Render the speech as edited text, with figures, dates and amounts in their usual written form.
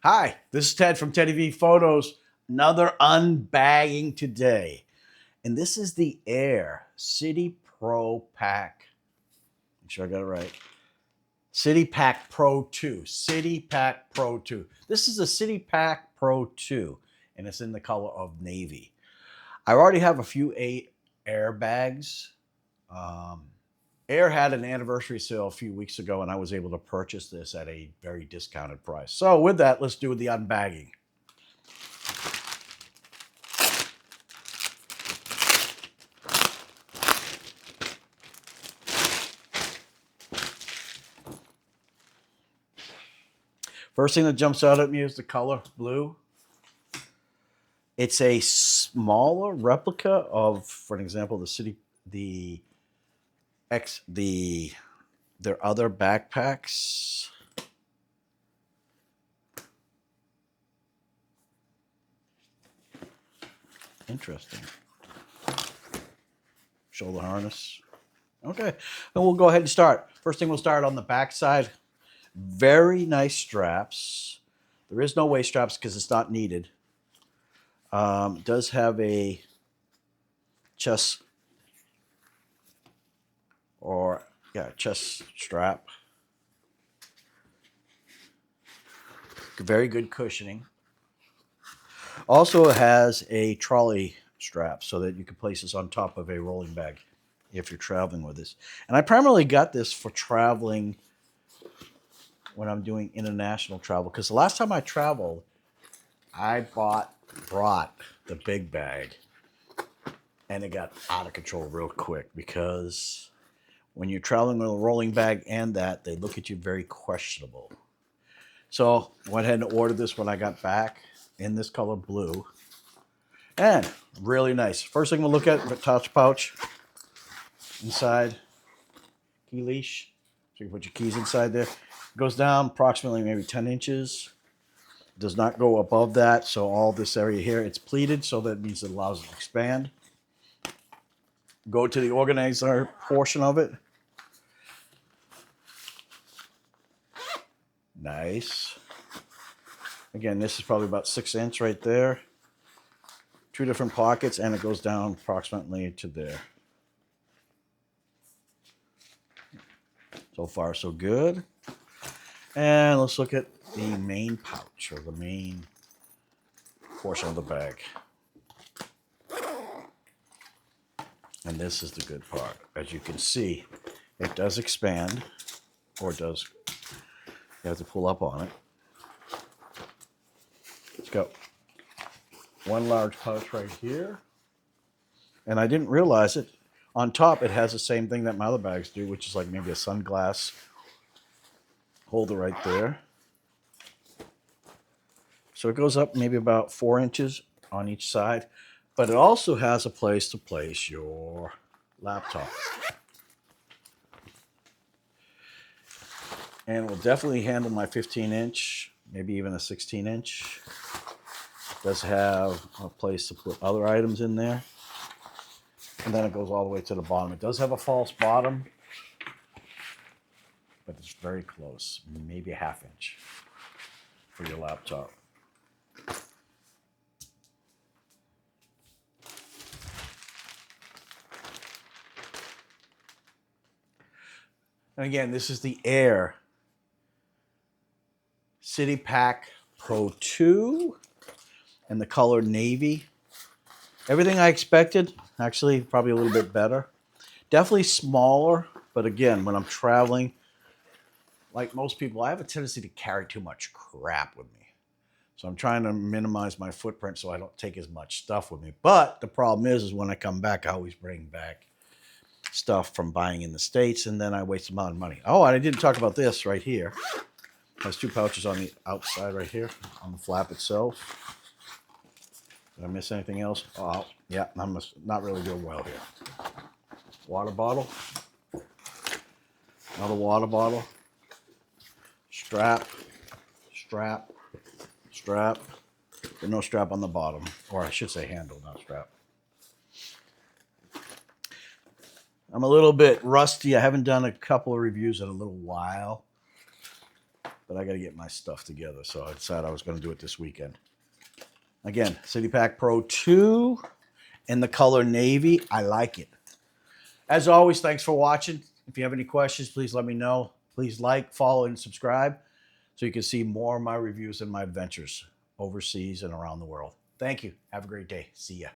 Hi, this is Ted from Teddy V Photos. Another unbagging today. And this is the Air City Pro Pack. Make sure I got it right. City Pack Pro 2. City Pack Pro 2. This is a City Pack Pro 2, and it's in the color of navy. I already have a few airbags. Um, Air had an anniversary sale a few weeks ago, and I was able to purchase this at a very discounted price. So with that, let's do the unbagging. First thing that jumps out at me is the color blue. It's a smaller replica of, for an example, their other backpacks. Interesting. Shoulder harness. Okay, and we'll go ahead and start. First thing, we'll start on the back side. Very nice straps. There is no waist straps because it's not needed. It does have a chest strap. Very good cushioning. Also has a trolley strap so that you can place this on top of a rolling bag if you're traveling with this. And I primarily got this for traveling when I'm doing international travel, because the last time I traveled, I brought the big bag, and it got out of control real quick, because when you're traveling with a rolling bag and that, they look at you very questionable. So I went ahead and ordered this when I got back in this color blue, and really nice. First thing we'll look at, the touch pouch inside, key leash, so you can put your keys inside there. It goes down approximately maybe 10 inches. It does not go above that, so all this area here, it's pleated, so that means it allows it to expand. Go to the organizer portion of it. Nice. Again, this is probably about 6 inches right there. 2 different pockets, and it goes down approximately to there. So far, so good. And let's look at the main pouch, or the main portion of the bag. And this is the good part. As you can see, it does expand, or it does, you have to pull up on it. It's got one large pouch right here. And I didn't realize it. On top, it has the same thing that my other bags do, which is like maybe a sunglass holder right there. So it goes up maybe about 4 inches on each side. But it also has a place to place your laptop. And it will definitely handle my 15-inch, maybe even a 16-inch. It does have a place to put other items in there. And then it goes all the way to the bottom. It does have a false bottom, but it's very close, maybe a ½ inch for your laptop. And again, this is the Air City Pack Pro 2 and the color navy. Everything I expected, actually probably a little bit better. Definitely smaller, but again, when I'm traveling, like most people, I have a tendency to carry too much crap with me. So I'm trying to minimize my footprint so I don't take as much stuff with me. But the problem is when I come back, I always bring back stuff from buying in the States, and then I waste a lot of money. Oh, and I didn't talk about this right here. It has 2 pouches on the outside right here, on the flap itself. Did I miss anything else? Oh, yeah, I'm not really doing well here. Water bottle. Another water bottle. Strap. Strap. Strap. But no strap on the bottom. Or I should say handle, not strap. I'm a little bit rusty. I haven't done a couple of reviews in a little while. but I got to get my stuff together. So I decided I was going to do it this weekend. Again, City Pack Pro 2 in the color navy. I like it. As always, thanks for watching. If you have any questions, please let me know. Please like, follow, and subscribe so you can see more of my reviews and my adventures overseas and around the world. Thank you. Have a great day. See ya.